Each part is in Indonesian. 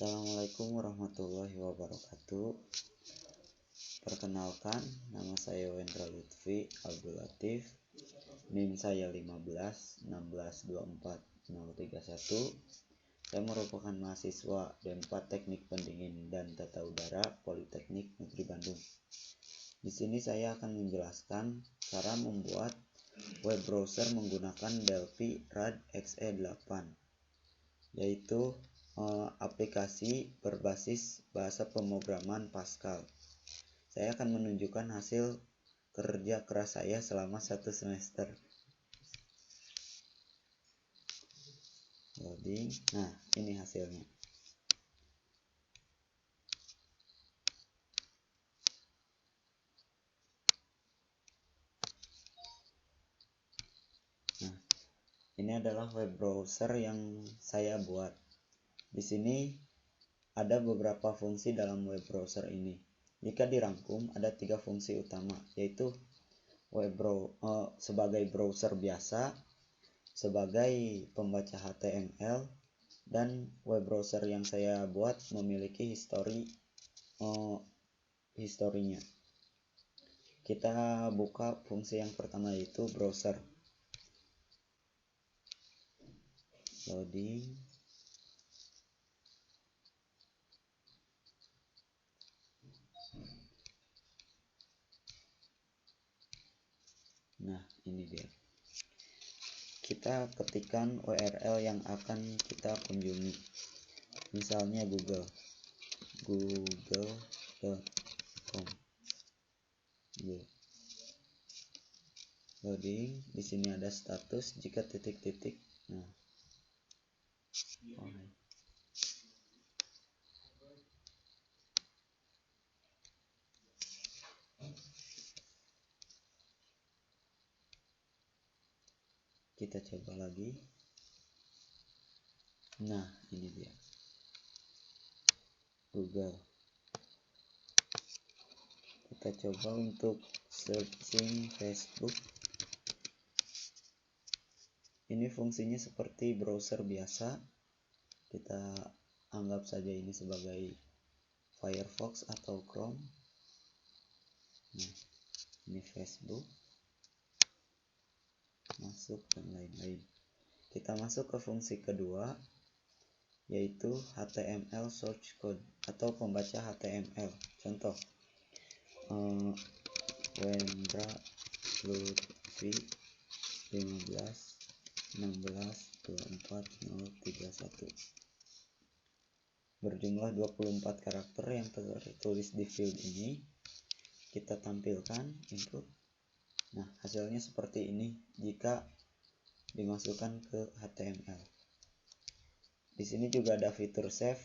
Assalamualaikum warahmatullahi wabarakatuh. Perkenalkan, nama saya Wendra Lutfi Abdul Latif. NIM saya 151624031. Saya merupakan mahasiswa D4 Teknik Pendingin dan Tata Udara Politeknik Negeri Bandung. Di sini saya akan menjelaskan cara membuat web browser menggunakan Delphi RAD XE8, yaitu aplikasi berbasis bahasa pemrograman Pascal. Saya akan menunjukkan hasil kerja keras saya selama 1 semester. Loading. Nah, ini hasilnya. Nah, ini adalah web browser yang saya buat. Di sini ada beberapa fungsi dalam web browser ini. Jika dirangkum, ada 3 fungsi utama, yaitu sebagai browser biasa, sebagai pembaca HTML, dan web browser yang saya buat memiliki historinya. Kita buka fungsi yang pertama, yaitu browser. Loading. Nah, ini dia. Kita ketikkan URL yang akan kita kunjungi. Misalnya google.com. Loading. Di sini ada status jika titik-titik. Nah. Kita coba lagi. Nah, ini dia. Google. Kita coba untuk searching Facebook. Ini fungsinya seperti browser biasa. Kita anggap saja ini sebagai Firefox atau Chrome. Nah, ini Facebook. Masuk dan lain-lain. Kita masuk ke fungsi kedua, yaitu HTML source code atau pembaca HTML. Contoh, Wendra Lutfi 15162401 berjumlah 24 karakter yang tertulis di field ini. Kita tampilkan input. Nah, hasilnya seperti ini jika dimasukkan ke HTML. Di sini juga ada fitur save,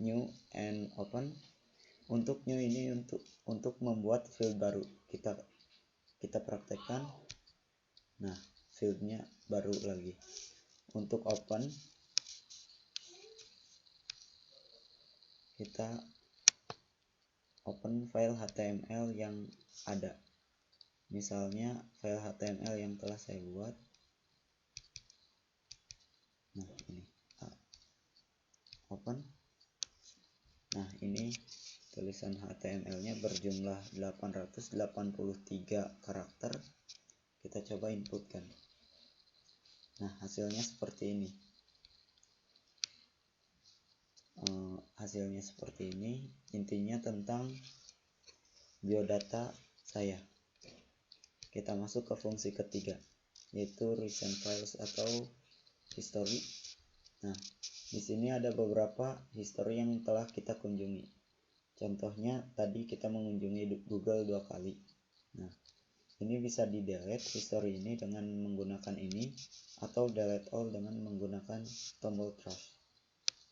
new, and open. Untuk new ini untuk membuat field baru. Kita praktekkan. Nah, fieldnya baru lagi. Untuk open, kita open file HTML yang ada. Misalnya file HTML yang telah saya buat. Nah, ini open. Nah, ini tulisan HTML-nya berjumlah 883 karakter. Kita coba inputkan. Nah, hasilnya seperti ini. Intinya tentang biodata saya. Kita masuk ke fungsi ketiga, yaitu recent files atau history. Nah, di sini ada beberapa history yang telah kita kunjungi. Contohnya tadi kita mengunjungi Google 2 kali. Nah, ini bisa di delete history ini dengan menggunakan ini, atau delete all dengan menggunakan tombol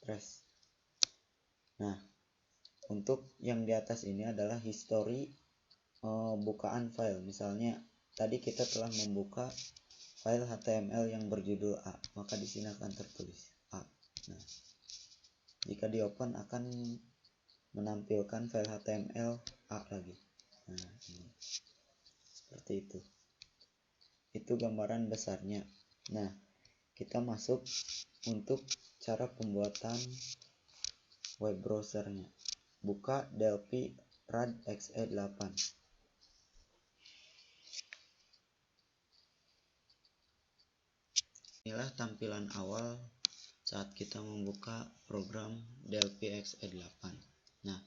trash. Nah, untuk yang di atas ini adalah history bukaan file. Misalnya tadi kita telah membuka file HTML yang berjudul A, maka di sini akan tertulis A. Nah, jika di open akan menampilkan file HTML A lagi. Nah, ini seperti itu. Itu gambaran besarnya. Nah, kita masuk untuk cara pembuatan web browsernya. Buka Delphi RAD XE8. Inilah tampilan awal saat kita membuka program Delphi XE8. Nah,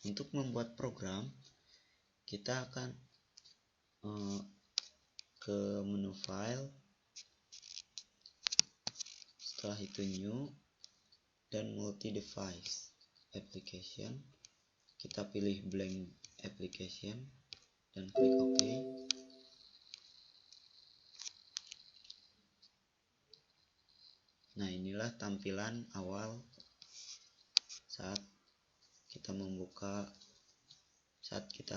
untuk membuat program, kita akan ke menu file, setelah itu new, dan multi device application. Kita pilih blank application dan klik OK. Nah, inilah tampilan awal saat kita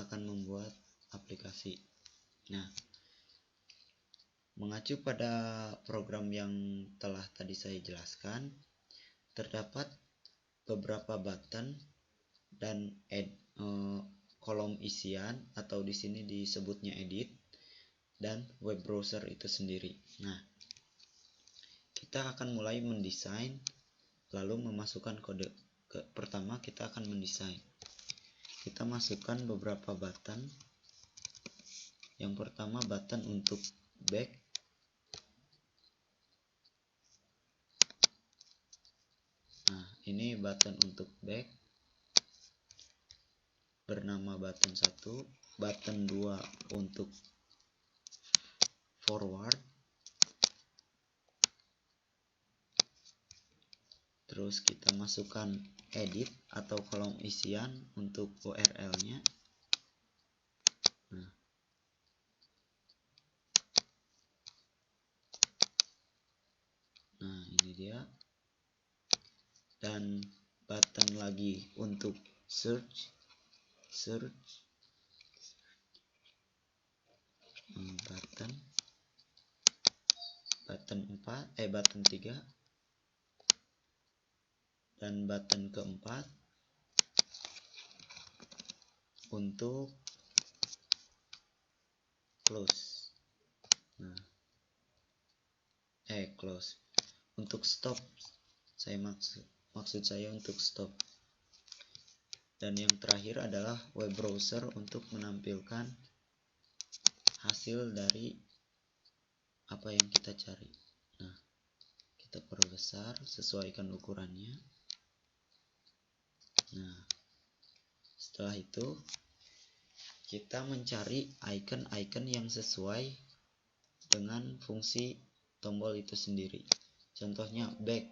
akan membuat aplikasi. Nah, mengacu pada program yang telah tadi saya jelaskan, terdapat beberapa button dan kolom isian, atau di sini disebutnya edit, dan web browser itu sendiri. Nah, kita akan mulai mendesain, lalu memasukkan kode. Pertama kita akan mendesain. Kita masukkan beberapa button. Yang pertama button untuk back. Nah, ini button untuk back bernama button 1, button 2 untuk forward. Terus kita masukkan edit atau kolom isian untuk URL-nya. Nah, ini dia. Dan button lagi untuk search. Button 3, dan button keempat untuk close. Nah, close untuk stop. Maksud saya untuk stop. Dan yang terakhir adalah web browser untuk menampilkan hasil dari apa yang kita cari. Nah, kita perbesar, sesuaikan ukurannya. Nah, setelah itu kita mencari icon-icon yang sesuai dengan fungsi tombol itu sendiri. Contohnya back,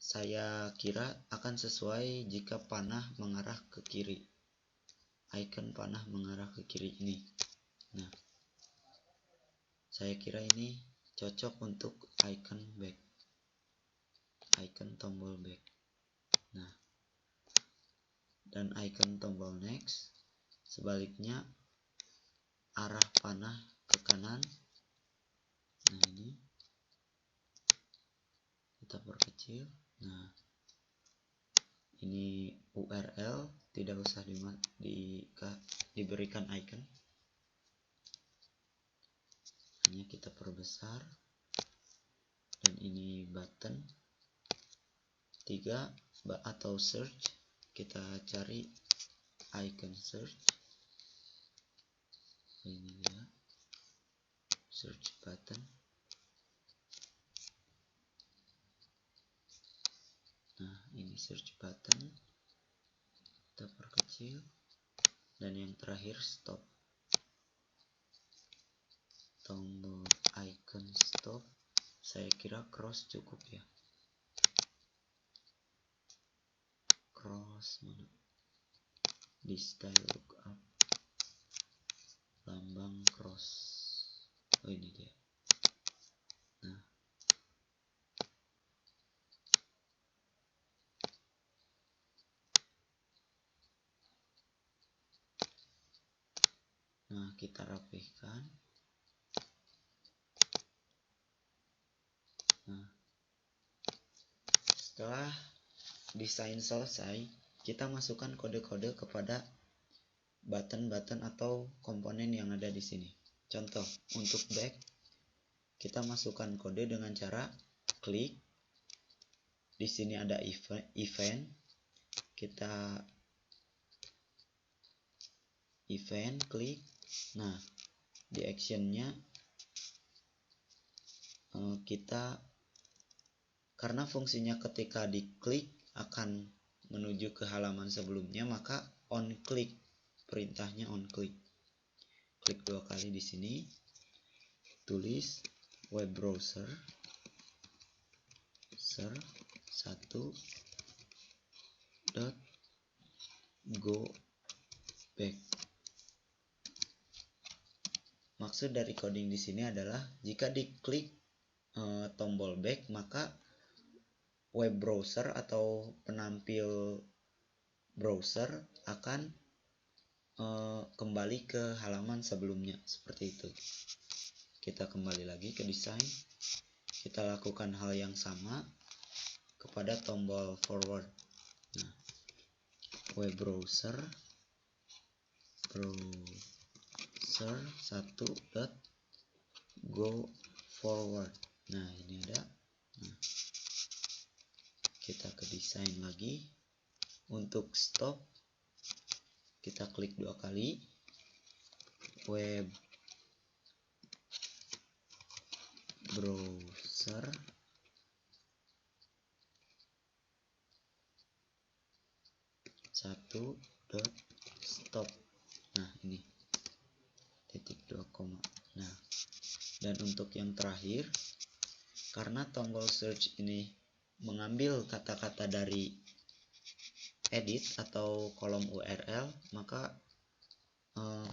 saya kira akan sesuai jika panah mengarah ke kiri. Icon panah mengarah ke kiri ini. Nah, saya kira ini cocok untuk icon back, icon tombol back. Nah, dan icon tombol next, sebaliknya arah panah ke kanan. Nah, ini kita perkecil. Nah, ini URL, tidak usah diberikan icon, hanya kita perbesar. Dan ini button 3 atau search, kita cari icon search. Ini dia search button. Nah, ini search button, kita perkecil. Dan yang terakhir stop, tombol icon stop. Saya kira cross cukup ya. Cross mana? Di style lookup, lambang cross. Oh, ini dia. Nah, kita rapihkan. Nah, setelah desain selesai, kita masukkan kode-kode kepada button-button atau komponen yang ada di sini. Contoh, untuk back, kita masukkan kode dengan cara klik, di sini ada event. Kita event, klik. Nah, di actionnya kita, karena fungsinya ketika diklik akan menuju ke halaman sebelumnya, maka on click, perintahnya on click. Klik 2 kali di sini, tulis web browser 1.go back. Maksud dari coding di sini adalah jika diklik tombol back, maka web browser atau penampil browser akan kembali ke halaman sebelumnya, seperti itu. Kita kembali lagi ke desain, kita lakukan hal yang sama kepada tombol forward. Nah, web browser 1.go forward. Nah, ini ada. Nah, kita ke desain lagi. Untuk stop, kita klik 2 kali, web browser 1.stop. Nah, ini titik 2 koma. Nah, dan untuk yang terakhir, karena tombol search ini mengambil kata-kata dari edit atau kolom URL, maka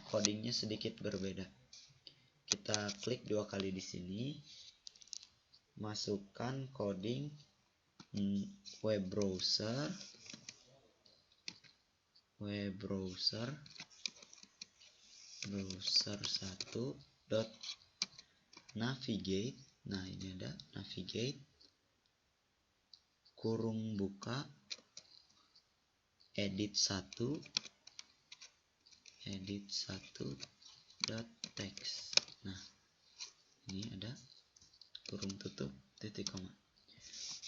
codingnya sedikit berbeda. Kita klik 2 kali di sini, masukkan coding web browser 1 dot navigate. Nah, ini ada navigate kurung buka edit 1 dot text. Nah, ini ada kurung tutup titik koma.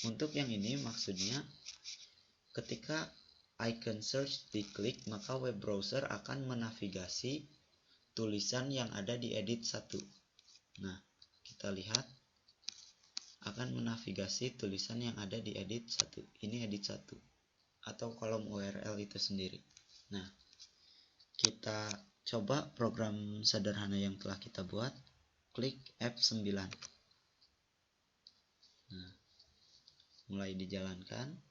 Untuk yang ini maksudnya ketika icon search diklik, maka web browser akan menavigasi tulisan yang ada di edit 1. Nah, kita lihat akan menavigasi tulisan yang ada di edit 1. Ini edit 1 atau kolom URL itu sendiri. Nah, kita coba program sederhana yang telah kita buat. Klik F9. Nah, mulai dijalankan.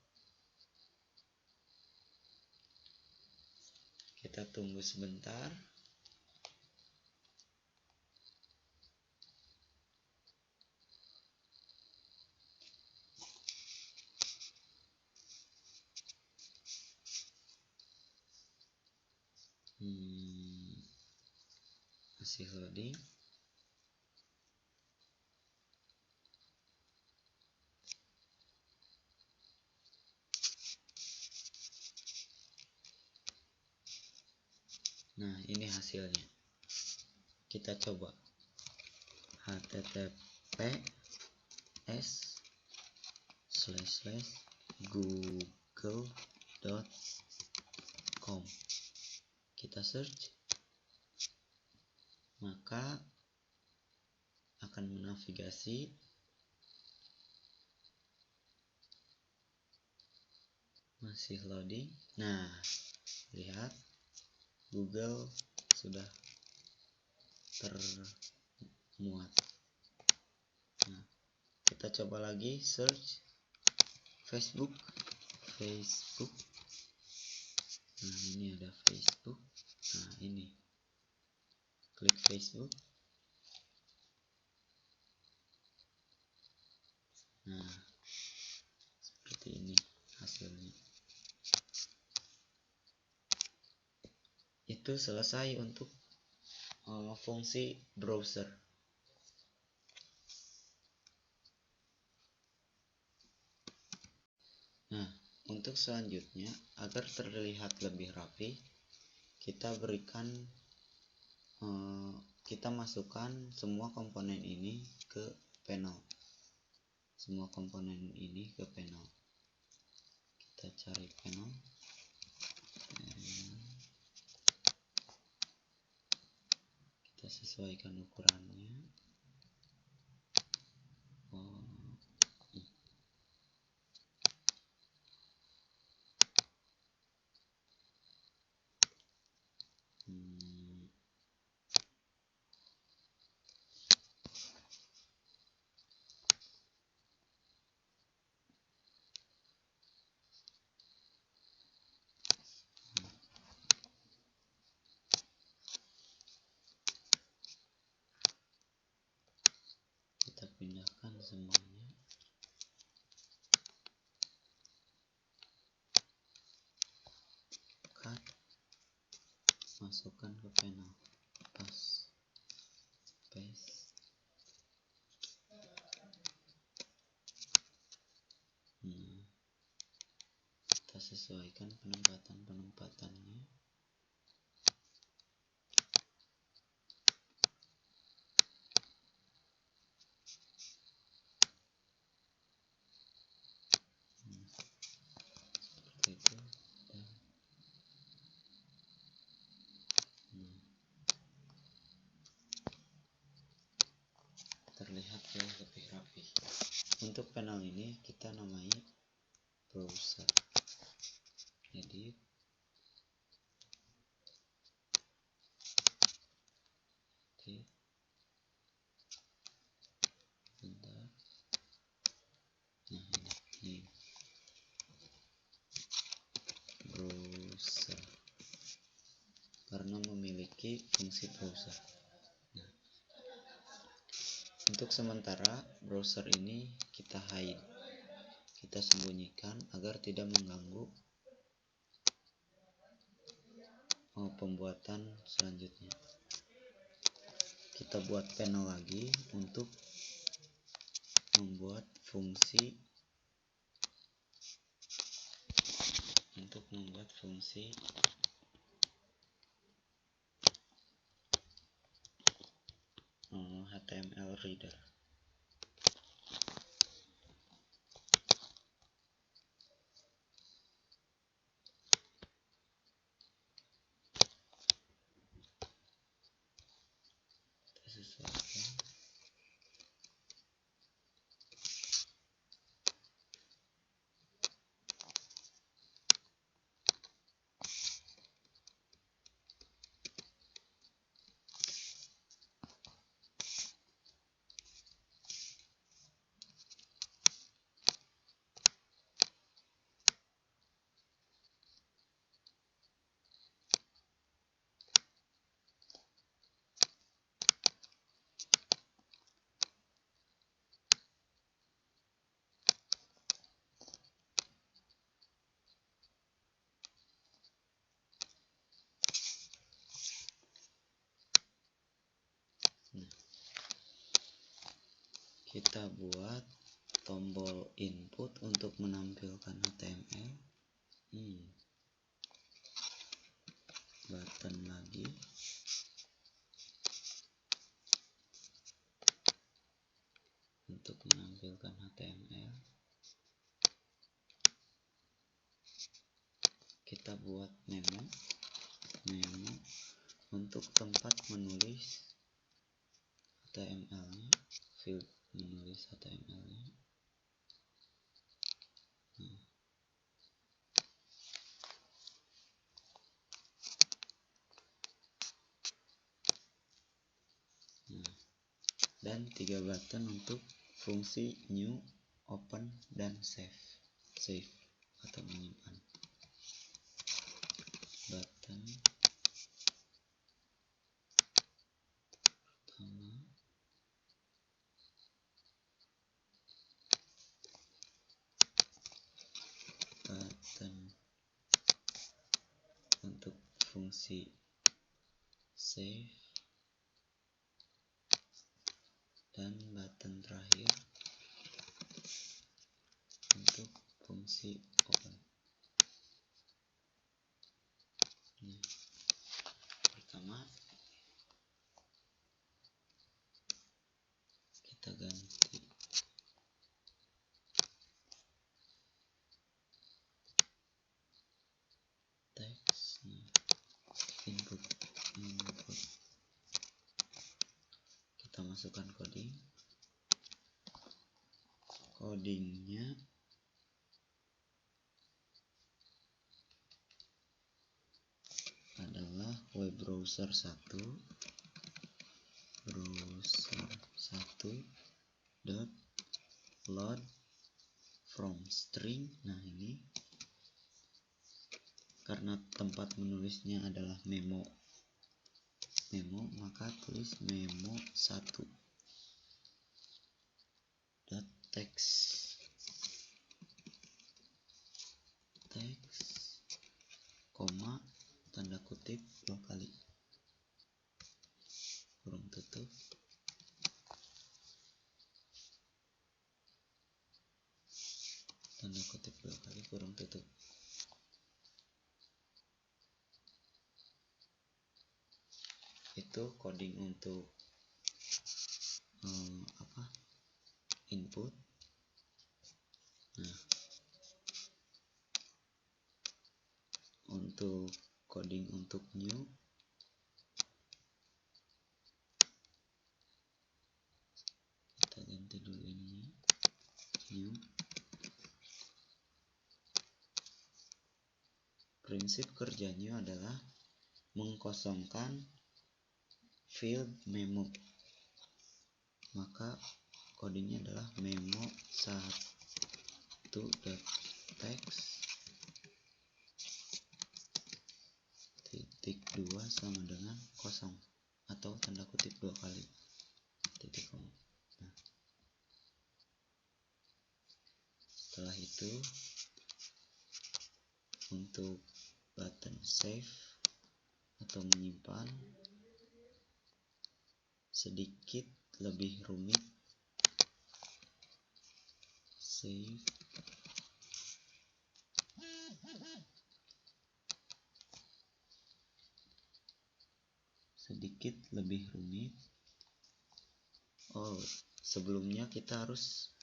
Kita tunggu sebentar. Masih loading. Nah, ini hasilnya. Kita coba https://google.com. Kita search, maka akan menavigasi masih loading. Nah, lihat Google sudah termuat. Nah, kita coba lagi search Facebook. Nah, ini ada Facebook. Nah, ini klik Facebook. Nah, seperti ini hasilnya. Itu selesai untuk fungsi browser. Nah, untuk selanjutnya, agar terlihat lebih rapi, kita berikan kita masukkan semua komponen ini ke panel. kita cari panel, kita sesuaikan ukurannya. Kita pindahkan semuanya. Cut, masukkan ke panel, paste. Kita sesuaikan penempatannya. Seperti itu. Terlihat lebih rapi. Untuk panel ini kita namai browser. Jadi bentar. Nah, ini browser karena memiliki fungsi browser. Nah, untuk sementara browser ini kita hide, kita sembunyikan agar tidak mengganggu pembuatan selanjutnya. Kita buat panel lagi untuk membuat fungsi HTML reader. Kita sesuaikan. Kita buat tombol input untuk menampilkan HTML. Button lagi. Untuk menampilkan HTML. Kita buat memo untuk tempat menulis HTML-nya, field menulis HTML-nya. Dan 3 button untuk fungsi new, open, dan save atau menyimpan. Button pertama, button untuk fungsi save, dan button terakhir untuk fungsi open. Pertama kita ganti input. Kita masukkan codingnya adalah web browser 1 dot load from string. Nah, ini karena tempat menulisnya adalah memo, maka tulis memo 1 dot text, koma, tanda kutip 2 kali, kurung tutup, tanda kutip 2 kali, kurung tutup. Itu coding untuk input. Nah, untuk coding untuk new, kita ganti dulu ini new. Prinsip kerjanya adalah mengkosongkan field memo, maka codingnya adalah memo 1.text titik 2 sama dengan kosong atau tanda kutip 2 kali titik koma. Nah, setelah itu untuk button save atau menyimpan sedikit lebih rumit. Save sedikit lebih rumit. Sebelumnya kita harus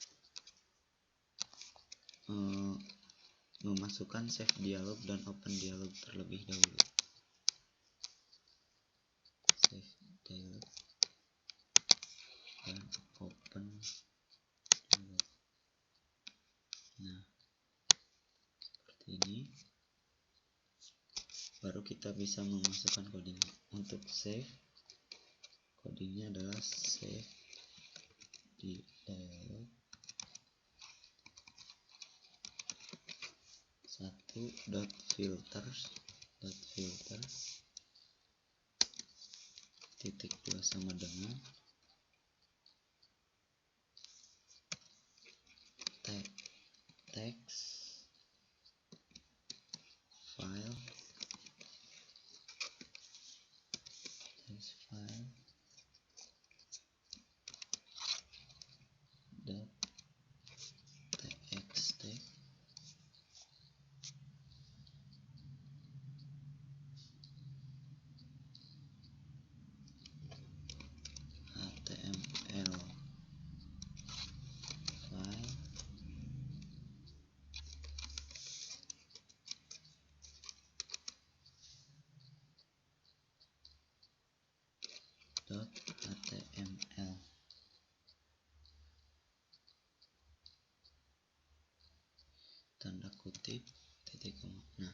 memasukkan save dialog dan open dialog terlebih dahulu. Save dialog dan open dialog. Nah, seperti ini. Baru kita bisa memasukkan coding. Untuk save, codingnya adalah save di dialog 1.filters titik 2 sama dengan text file dot txt html file dot html. Tanda kutip titik koma. Nah,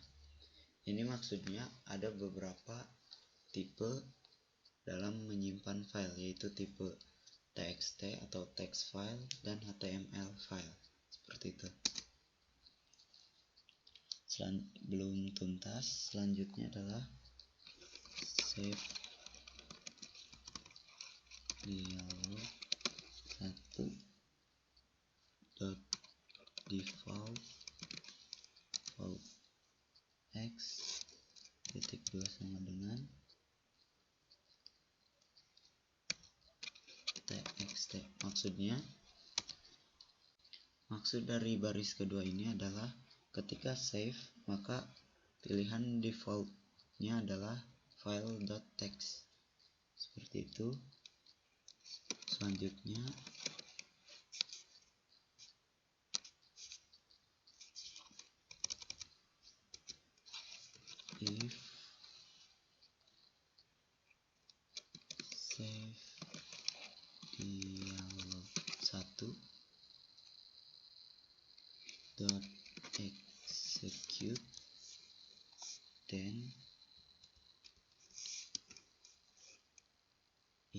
ini maksudnya ada beberapa tipe dalam menyimpan file, yaitu tipe txt atau text file dan html file, seperti itu. Belum tuntas, selanjutnya adalah save dialog 1.default x titik 2 sama dengan txt. Maksud dari baris kedua ini adalah ketika save, maka pilihan defaultnya adalah file.txt, seperti itu. Selanjutnya if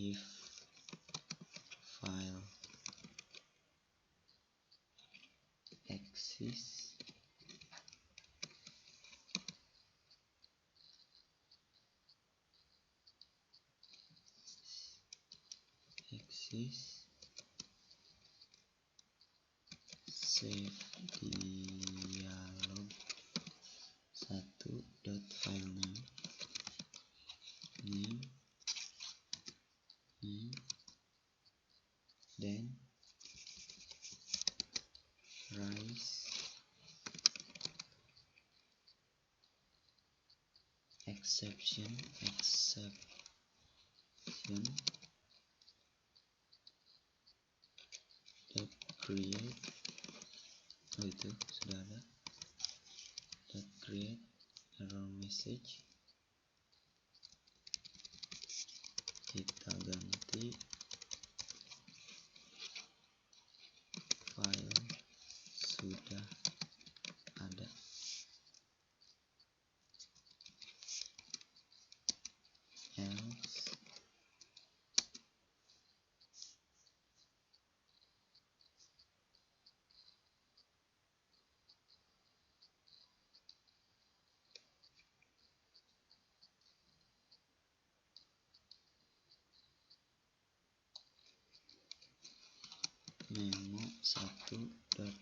if file exists save dialog 1.filename name then rise exception dot create itu sudah ada dot create error message, kita ganti file sudah ada. Else memo 1 dot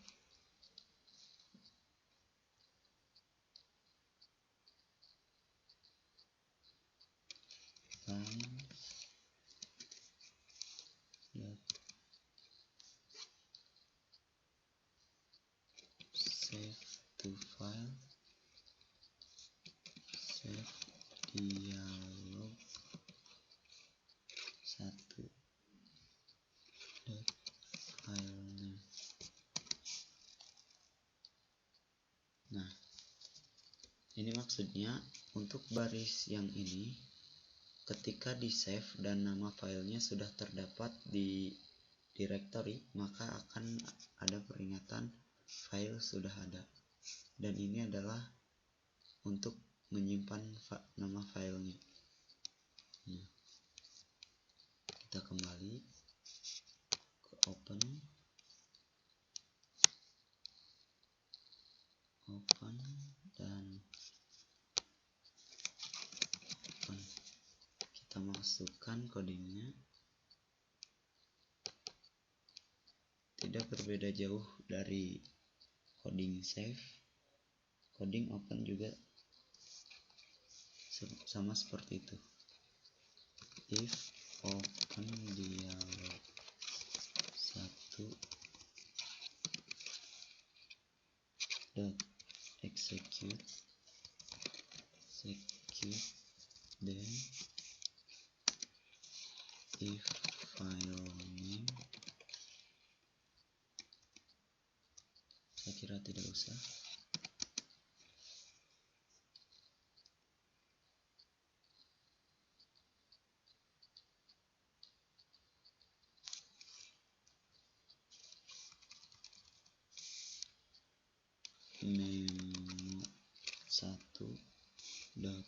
line dot save to file save dialog 1 dot file name. Nah, ini maksudnya untuk baris yang ini ketika di save dan nama filenya sudah terdapat di directory, maka akan ada peringatan file sudah ada, dan ini adalah untuk menyimpan nama filenya. Nah, kita kembali ke open dan open. Kita masukkan codingnya, tidak berbeda jauh dari coding save. Coding open juga sama seperti itu. If open dialog 1 dot execute then if file name, saya kira tidak usah. Memo 1 dot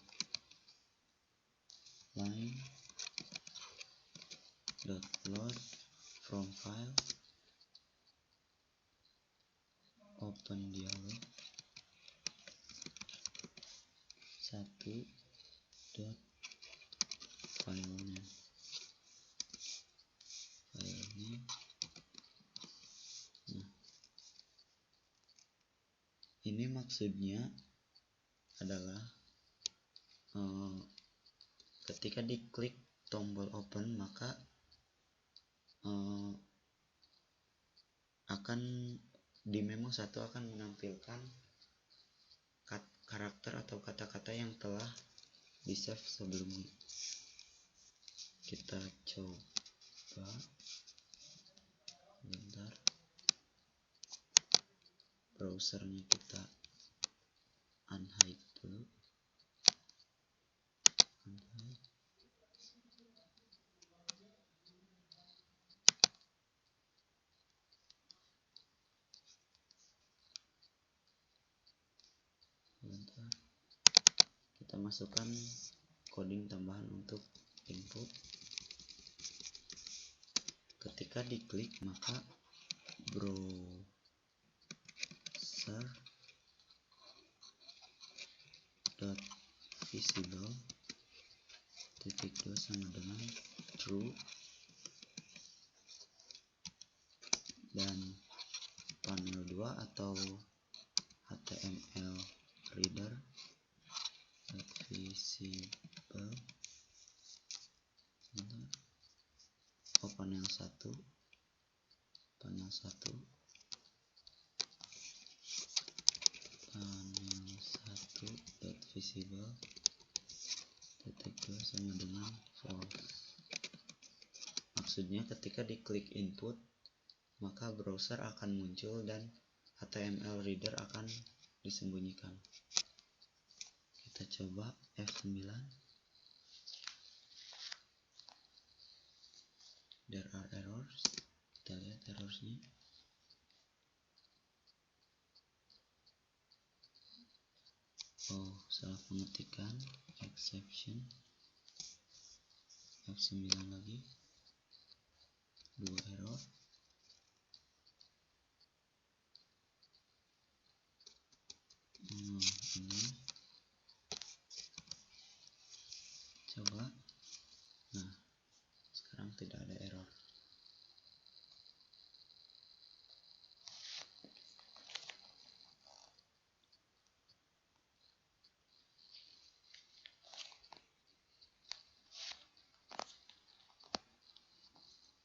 line dot load from file open dialog 1 dot file name. Nah, ini maksudnya adalah ketika diklik tombol open, maka akan di memo 1 akan menampilkan karakter atau kata-kata yang telah di save sebelumnya. Kita coba bentar, browsernya kita unhide dulu. Bentar, kita masukkan coding tambahan untuk input. ketika diklik maka browser dot visible titik 2 sama dengan true, dan panel 2 atau HTML reader dot visible panel 1 panel 1 dot visible titik 2 sama dengan false. Maksudnya ketika diklik input maka browser akan muncul dan HTML reader akan disembunyikan. Kita coba F9. There are errors. Kita lihat errorsnya. Oh, salah pengetikan, exception. F9 lagi, 2 error. Ini coba. Nah, sekarang tidak ada error.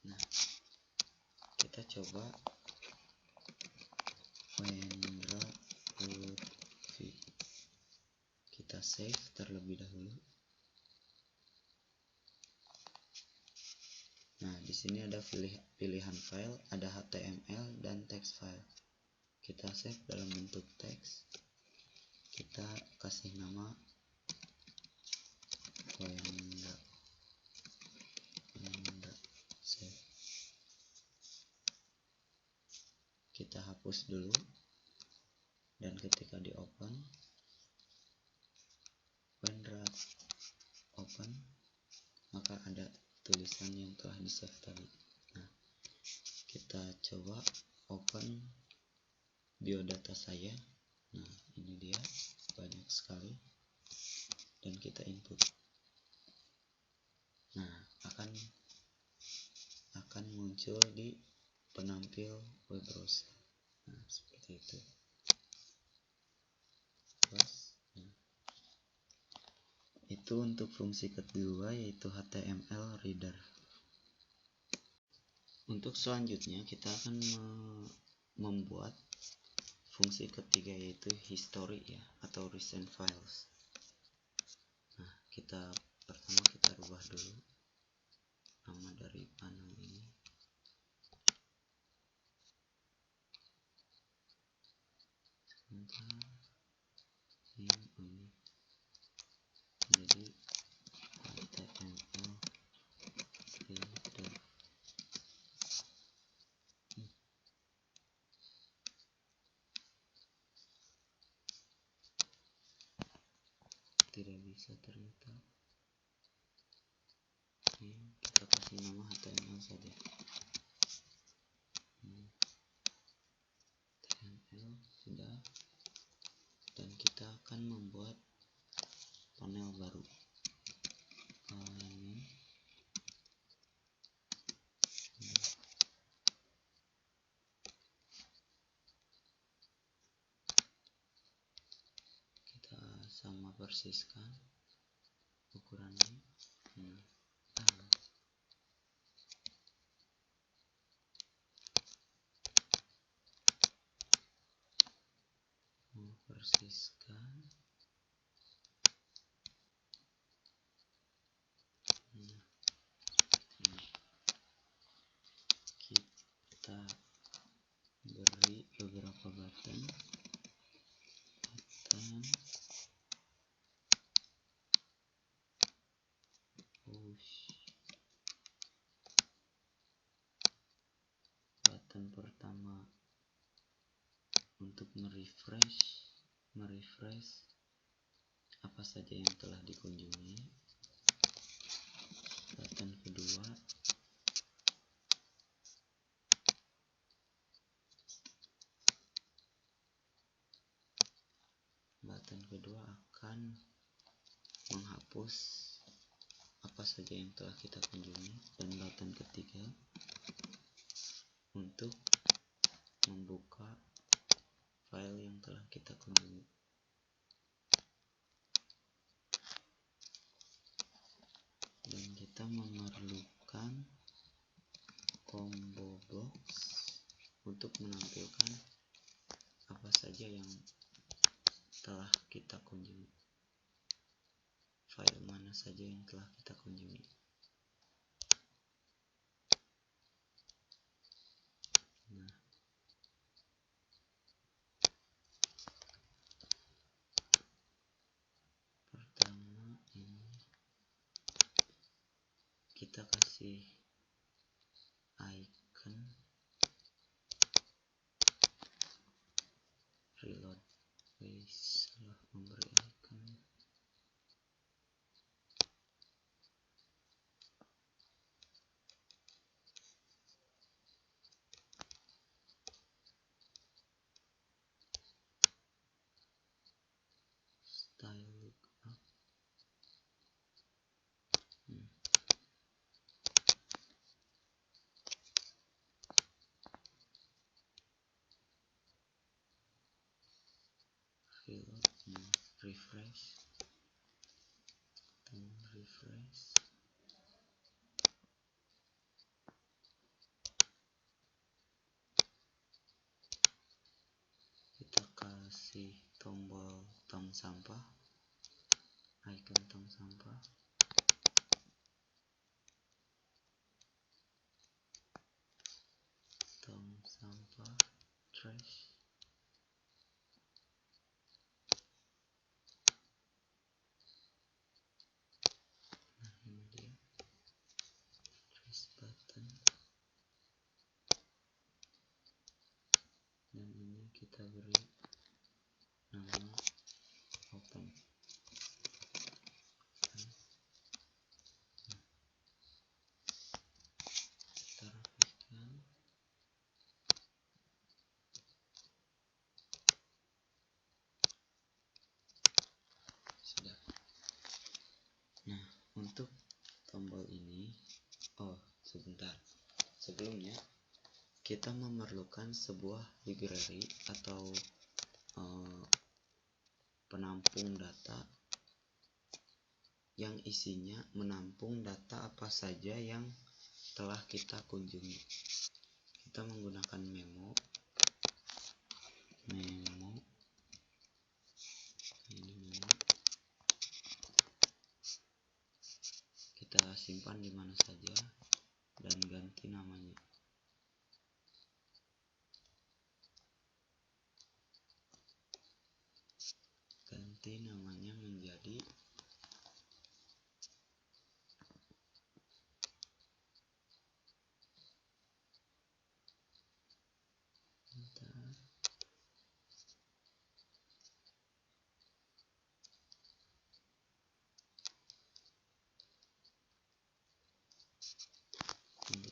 Nah, kita coba Wendra Lutfi. Kita save terlebih dahulu. Nah, di sini ada pilihan file, ada HTML dan text file. Kita save dalam bentuk teks. Kita kasih nama Wendra save. Kita hapus dulu, dan ketika di open Wendra open, maka ada tulisan yang telah di save tadi. Nah, kita coba open biodata saya. Nah, ini dia, banyak sekali, dan kita input. Nah, akan muncul di penampil web browser. Nah, seperti itu. Nah, itu untuk fungsi kedua, yaitu HTML reader. Untuk selanjutnya kita akan membuat fungsi ketiga, yaitu history ya, atau recent files. Nah, pertama kita rubah dulu nama dari panel ini. Sebentar. Ini jadi HTML reader. Tidak bisa ternyata. Kita kasih nama HTML saja. HTML sudah, dan kita akan membuat panel baru. Ini kita sama persiskan ukurannya. Persiskan. Kita beri beberapa button. Button pertama untuk merefresh apa saja yang telah dikunjungi. Button kedua kedua akan menghapus apa saja yang telah kita kunjungi, dan button ketiga untuk membuka file yang telah kita kunjungi. Dan kita memerlukan combo box untuk menampilkan apa saja yang telah kita kunjungi, file mana saja yang telah kita kunjungi. Nah, pertama ini kita kasih icon reload. Salah memberi icon. Style lookup. Reload. Refresh. Dan refresh. Kita kasih tombol tong sampah, icon tong sampah. Tong sampah trash. Nah, ini dia trash button. Dan ini kita beri nama open. Kita rapihkan. Sudah. Nah, untuk tombol ini, sebentar. Sebelumnya kita memerlukan sebuah library atau penampung data yang isinya menampung data apa saja yang telah kita kunjungi. Kita menggunakan memo. Ini memo. Kita simpan di mana saja dan ganti namanya. Ganti namanya menjadi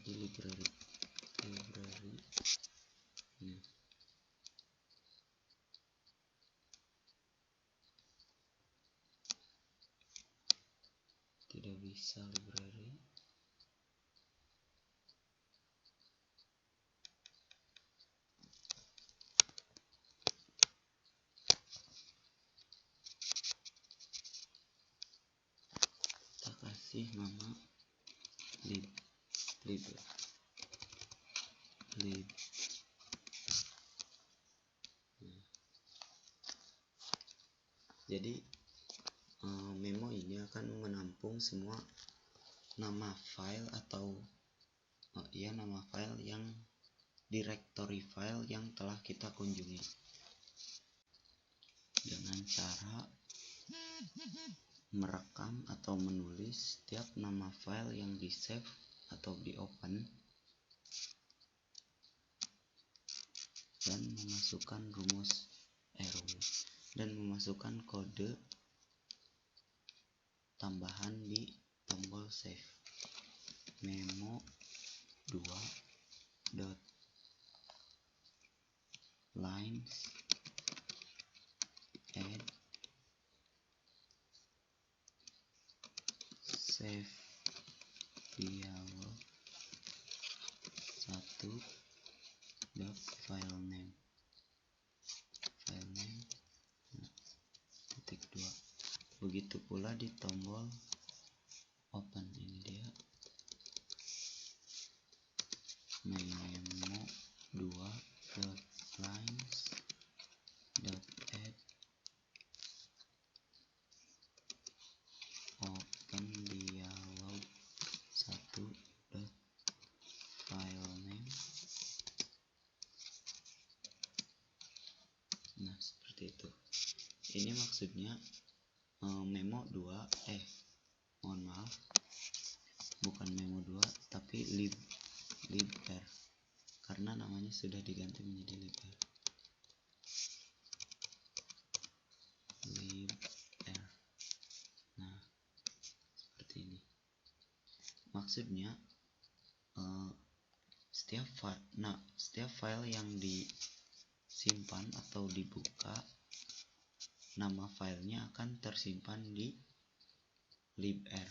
library. Nah, tidak bisa library. Kita kasih nama lib. Jadi memo ini akan menampung semua nama file atau nama file yang directory file yang telah kita kunjungi, dengan cara merekam atau menulis setiap nama file yang di save atau di open, dan memasukkan dan memasukkan kode tambahan di tombol save. Memo 2.lines add save dialog 1 dot file name titik 2. Begitu pula di tombol open, ini dia memo 2 dot lines dot add open dialog 1 dot file name. Nah, seperti itu. Ini maksudnya memo 2 mohon maaf, bukan memo 2 tapi libr, karena namanya sudah diganti menjadi libr. Nah, seperti ini. Maksudnya setiap file yang disimpan atau dibuka, nama filenya akan tersimpan di libr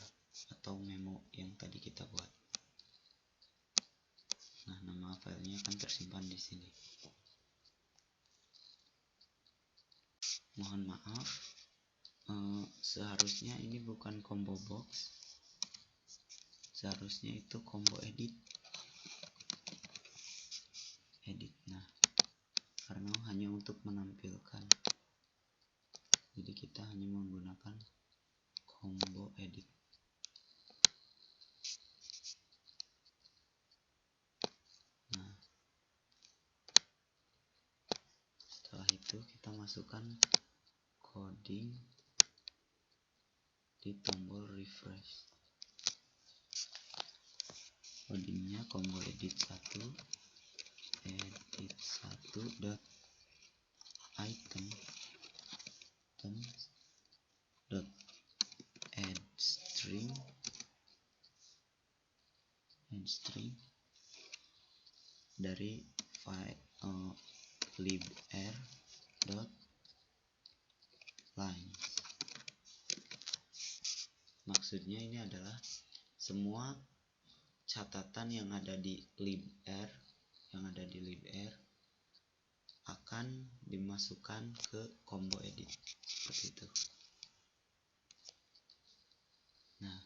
atau memo yang tadi kita buat. Nah, nama filenya akan tersimpan di sini. Mohon maaf, seharusnya ini bukan combo box, seharusnya itu combo edit. Nah, karena hanya untuk menampilkan, jadi kita hanya menggunakan combo edit. Nah, setelah itu kita masukkan coding di tombol refresh. Codingnya combo edit 1 dot item dot add string dari file libr dot lines. Maksudnya ini adalah semua catatan yang ada di libr akan dimasukkan ke combo edit seperti itu. Nah,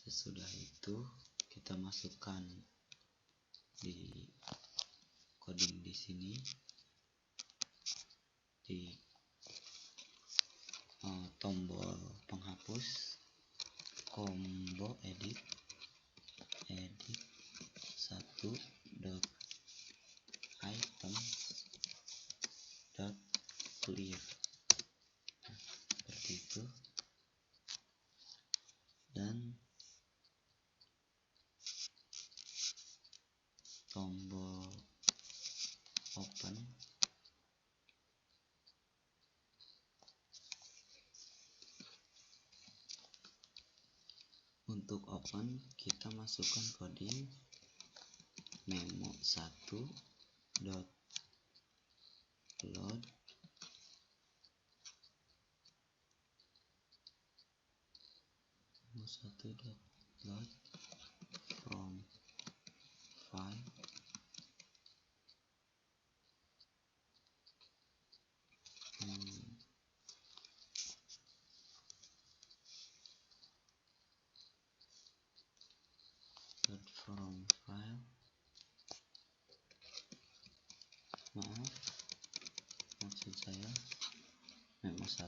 sesudah itu kita masukkan di coding di sini di tombol penghapus combo edit 1 dot item dot clear. Nah, seperti itu. Dan tombol open untuk open kita masukkan coding memo 1 dot load from file maksud saya memo 1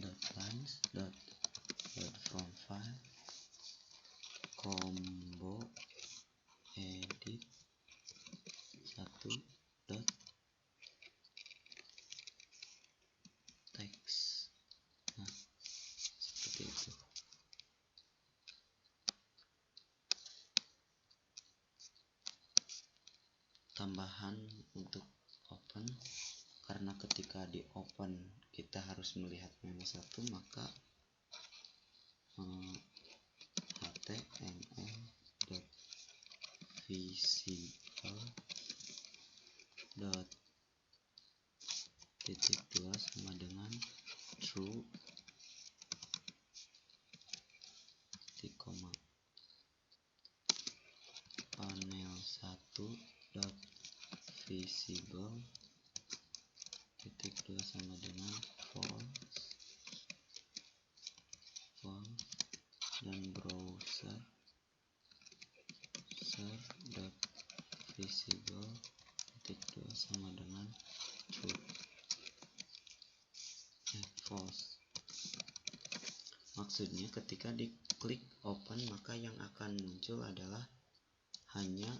dot lines dot from file combo edit 1 dot text. Nah, seperti itu. Tambahan untuk open, karena ketika di open kita harus melihat memo 1, maka html.visible.2 sama dengan true dan browser visible titik 2 sama dengan true false. Maksudnya ketika diklik open maka yang akan muncul adalah hanya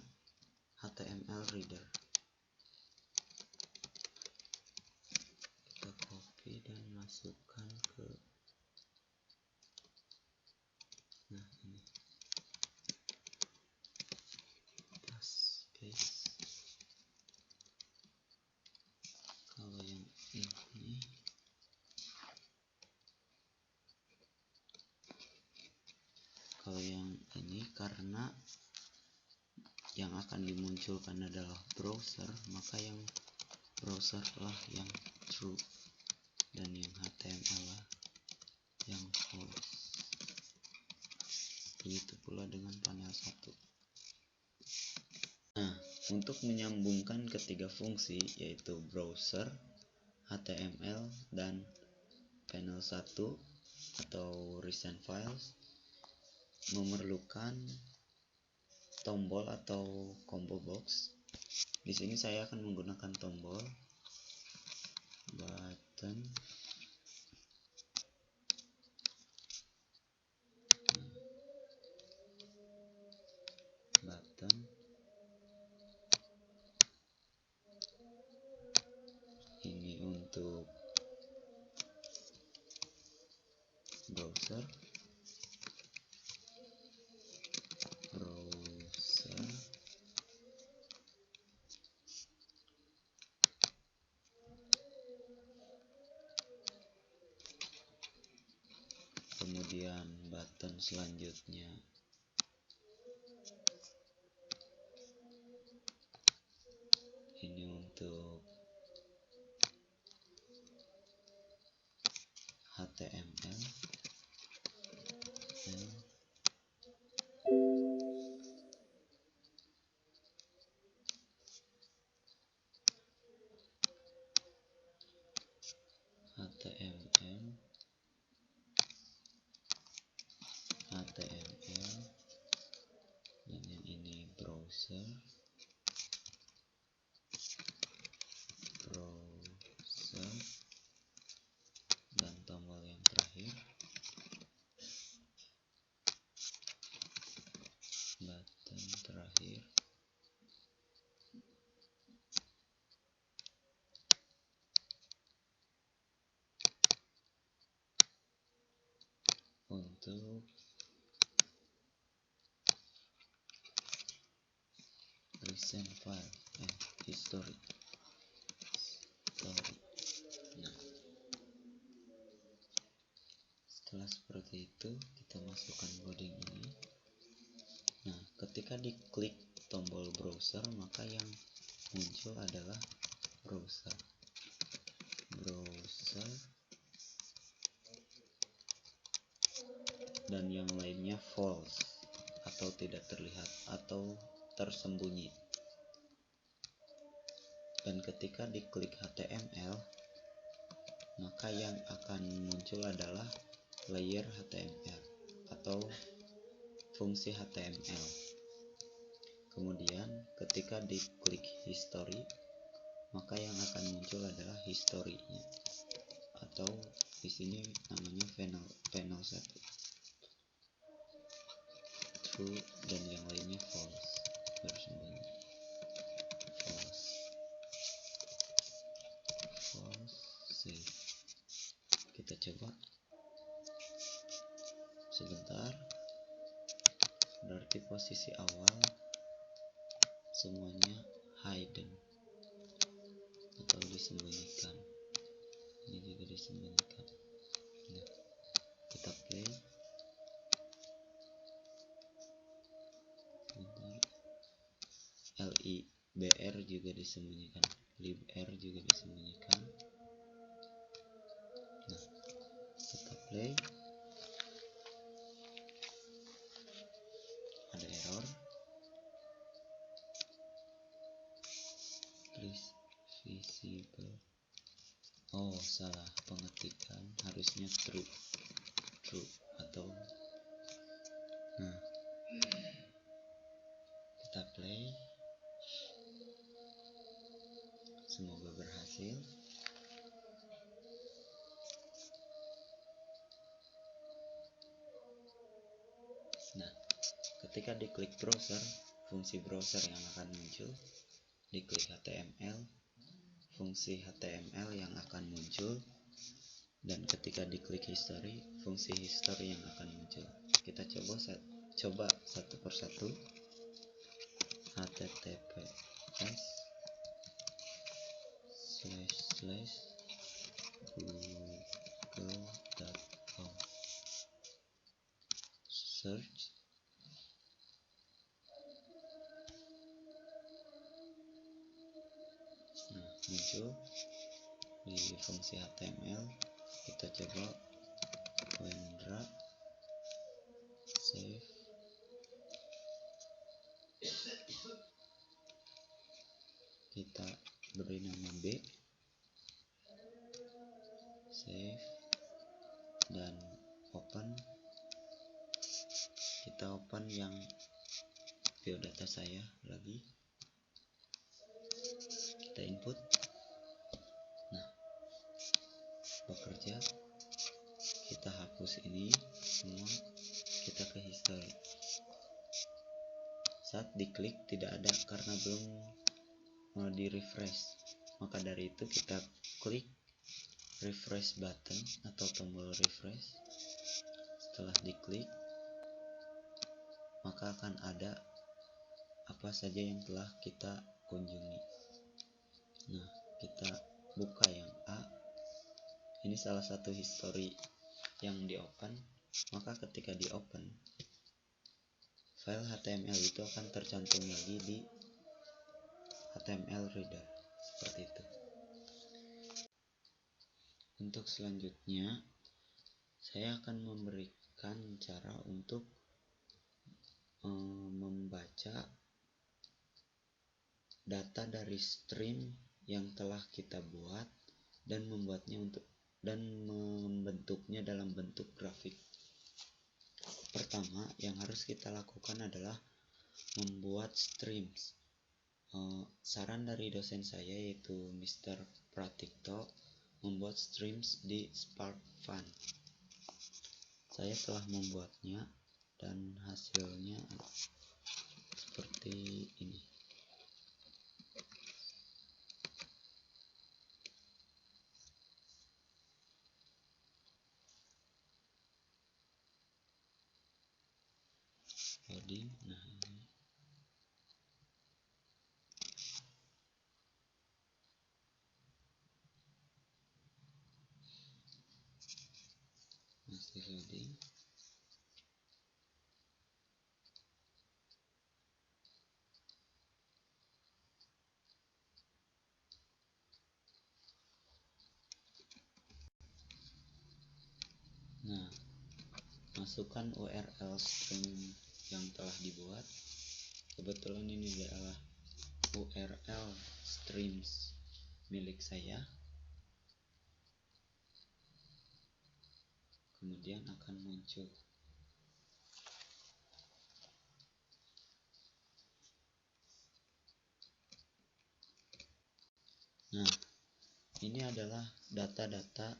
HTML reader. Kita copy dan masukkan ke ini. Paste. Kalau yang ini karena yang akan dimunculkan adalah browser, maka yang browser lah yang true dan yang HTML lah yang false. Begitu pula dengan panel 1. Nah, untuk menyambungkan ketiga fungsi yaitu browser, HTML, dan panel 1 atau recent files memerlukan tombol atau combo box. Di sini saya akan menggunakan tombol, button, ini untuk browser, kemudian button selanjutnya ini untuk HTML, dan yang ini browser, dan tombol yang terakhir button terakhir untuk recent file history. Nah, setelah seperti itu kita masukkan coding ini. Nah, ketika diklik tombol browser maka yang muncul adalah browser dan yang lainnya false atau tidak terlihat atau tersembunyi. Dan ketika diklik HTML maka yang akan muncul adalah layer HTML atau fungsi HTML. Kemudian ketika diklik history maka yang akan muncul adalah historinya atau di sini namanya panel 1 true dan yang lainnya false, bersembunyi false. Save. Kita coba sebentar, berarti posisi awal semuanya hidden atau disembunyikan, ini juga disembunyikan. Nah, kita play sebentar. LIBR juga disembunyikan, libr juga disembunyikan. Nah, kita play, ada error, please visible. Oh, salah pengetikan, harusnya true atau Nah, kita play. Semoga berhasil. Nah, ketika diklik browser, fungsi browser yang akan muncul, diklik HTML, fungsi HTML yang akan muncul, dan ketika diklik history, fungsi history yang akan muncul. Kita coba satu persatu. https://google.com search. Nah, muncul di fungsi HTML. Kita coba Wendra, save. Kita beri nama B, save, dan open. Kita open yang biodata saya lagi. Kita input. Nah, bekerja. Kita hapus ini semua. Kita ke history. Saat diklik tidak ada karena belum mau di refresh. Maka dari itu kita klik refresh button atau tombol refresh. Setelah diklik, maka akan ada apa saja yang telah kita kunjungi. Nah, kita buka yang A. Ini salah satu history yang di open. Maka ketika di open, file HTML itu akan tercantum lagi di HTML reader seperti itu. Untuk selanjutnya, saya akan memberikan cara untuk membaca data dari stream yang telah kita buat dan membentuknya dalam bentuk grafik. Pertama yang harus kita lakukan adalah membuat streams. Saran dari dosen saya yaitu Mr. Pratikto membuat streams di SparkFun. Saya telah membuatnya dan hasilnya seperti ini. Loading. Nah, ini masih loading. Nah, masukkan URL stream yang telah dibuat. Kebetulan ini adalah URL streams milik saya. Kemudian akan muncul. Nah, ini adalah data-data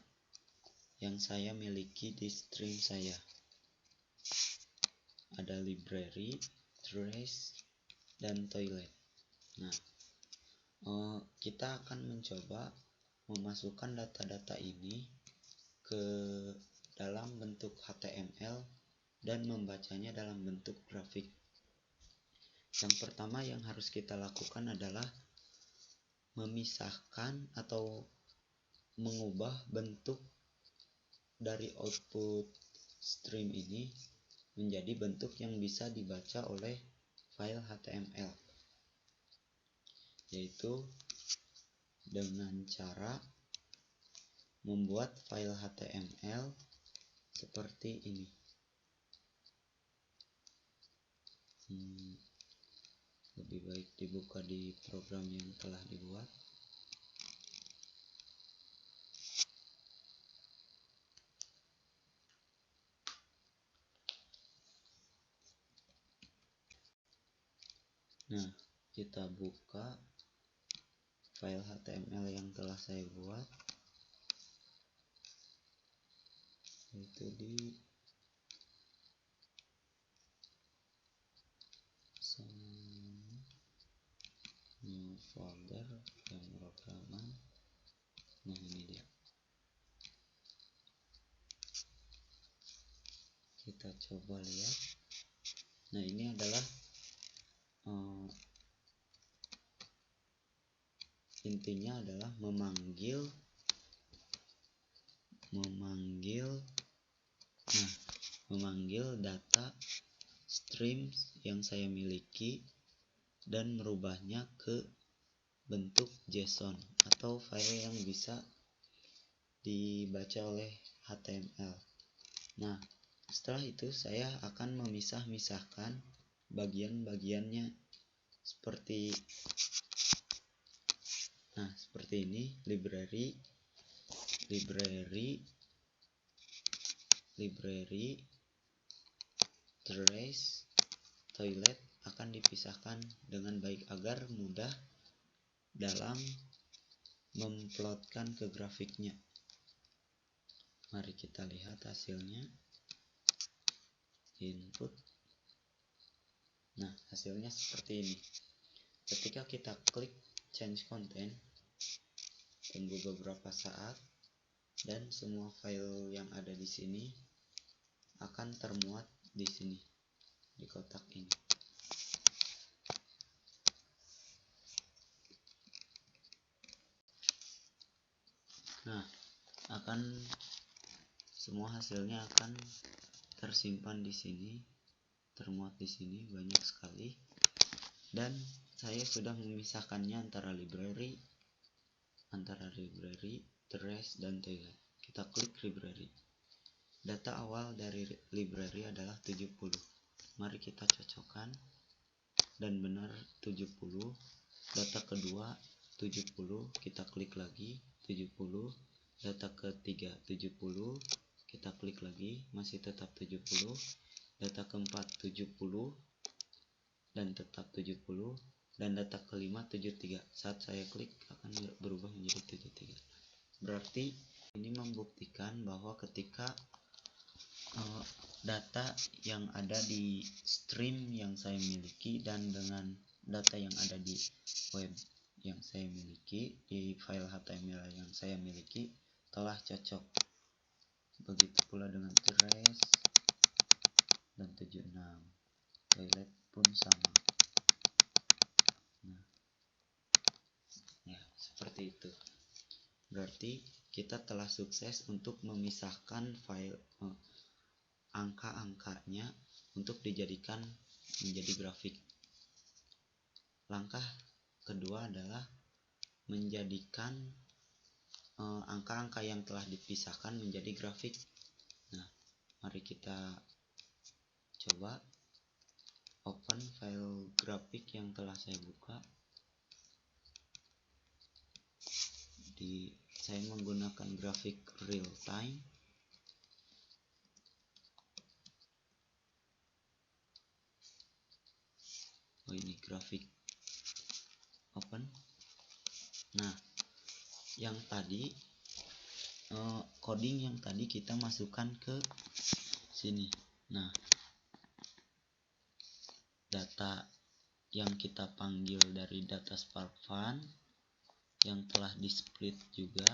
yang saya miliki di stream saya. Ada library, trace, dan toilet. Nah, kita akan mencoba memasukkan data-data ini ke dalam bentuk HTML dan membacanya dalam bentuk grafik. Yang pertama yang harus kita lakukan adalah memisahkan atau mengubah bentuk dari output stream ini menjadi bentuk yang bisa dibaca oleh file HTML, yaitu dengan cara membuat file HTML seperti ini. Lebih baik dibuka di program yang telah dibuat. Nah, kita buka file HTML yang telah saya buat, yaitu di new folder pemrograman. Nah, ini dia. Kita coba lihat. Nah, ini adalah intinya adalah memanggil data stream yang saya miliki dan merubahnya ke bentuk JSON atau file yang bisa dibaca oleh HTML. Nah, setelah itu saya akan memisah-misahkan bagian-bagiannya seperti ini. Library trace toilet akan dipisahkan dengan baik agar mudah dalam memplotkan ke grafiknya. Mari kita lihat hasilnya. Input. Nah, hasilnya seperti ini. Ketika kita klik change content, tunggu beberapa saat dan semua file yang ada di sini akan termuat di sini, di kotak ini. Nah, semua hasilnya akan tersimpan di sini, termuat di sini banyak sekali. Dan saya sudah memisahkannya antara library, trace dan toilet. Kita klik library. Data awal dari library adalah 70. Mari kita cocokkan dan benar 70. Data kedua 70, kita klik lagi 70. Data ketiga 70, kita klik lagi, masih tetap 70. Data keempat 70 dan tetap 70, dan data kelima 73. Saat saya klik akan berubah menjadi 73. Berarti ini membuktikan bahwa ketika data yang ada di stream yang saya miliki dan dengan data yang ada di web yang saya miliki, di file HTML yang saya miliki telah cocok. Begitu pula dengan trace dan 76. Toilet pun sama. Nah, ya, seperti itu. Berarti kita telah sukses untuk memisahkan file angka-angkanya untuk dijadikan menjadi grafik. Langkah kedua adalah menjadikan angka-angka yang telah dipisahkan menjadi grafik. Nah, mari kita coba open file grafik yang telah saya buka. Saya menggunakan grafik real time. Ini grafik open. Nah, yang tadi coding yang tadi kita masukkan ke sini. Nah, data yang kita panggil dari data Spark Fun yang telah di-split juga,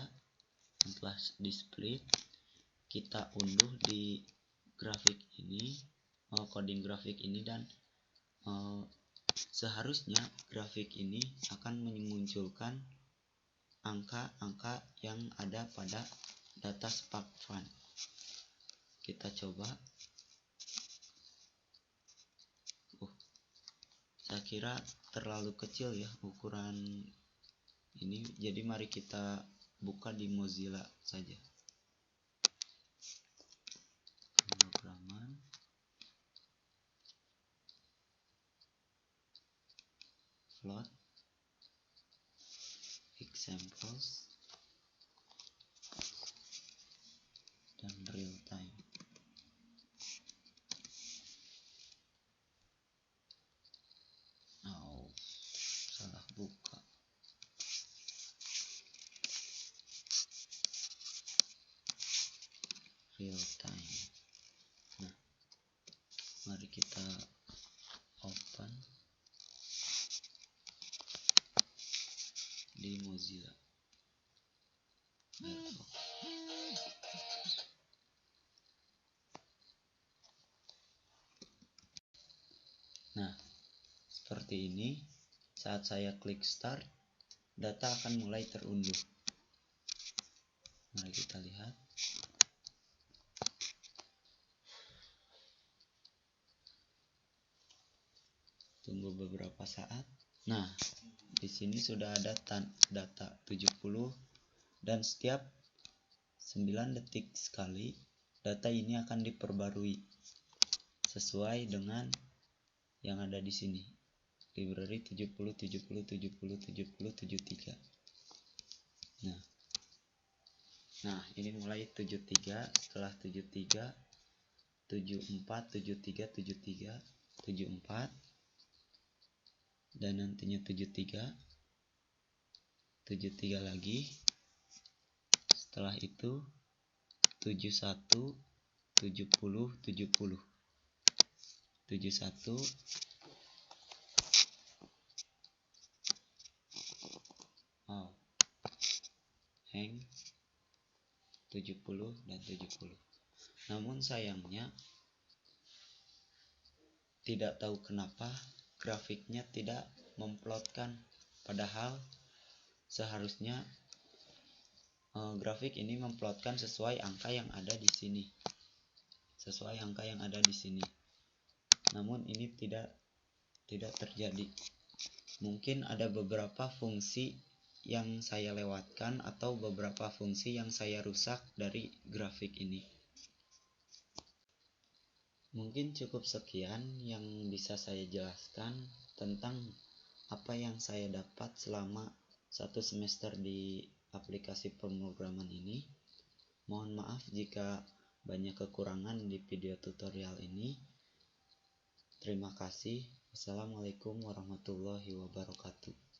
kita unduh di grafik ini, coding grafik ini, dan seharusnya grafik ini akan memunculkan angka-angka yang ada pada data Spark Fun. Kita coba. Saya kira terlalu kecil ya ukuran ini, jadi mari kita buka di Mozilla saja. Pemrograman, float, examples, dan real time. ini. Nah, mari kita open di Mozilla Firefox. Nah, seperti ini. Saat saya klik start, data akan mulai terunduh. Mari kita lihat. Tunggu beberapa saat. Nah, di sini sudah ada data 70 dan setiap 9 detik sekali data ini akan diperbarui sesuai dengan yang ada di sini. Library 70 70 70 70 73. Nah, ini mulai 73, setelah 73 74 73 73 74 dan nantinya 73 73 lagi. Setelah itu 71 70 70 71 hang 70 dan 70. Namun sayangnya tidak tahu kenapa grafiknya tidak memplotkan, padahal seharusnya grafik ini memplotkan sesuai angka yang ada di sini. Namun ini tidak terjadi. Mungkin ada beberapa fungsi yang saya lewatkan atau beberapa fungsi yang saya rusak dari grafik ini. Mungkin cukup sekian yang bisa saya jelaskan tentang apa yang saya dapat selama 1 semester di aplikasi pemrograman ini. Mohon maaf jika banyak kekurangan di video tutorial ini. Terima kasih. Wassalamualaikum warahmatullahi wabarakatuh.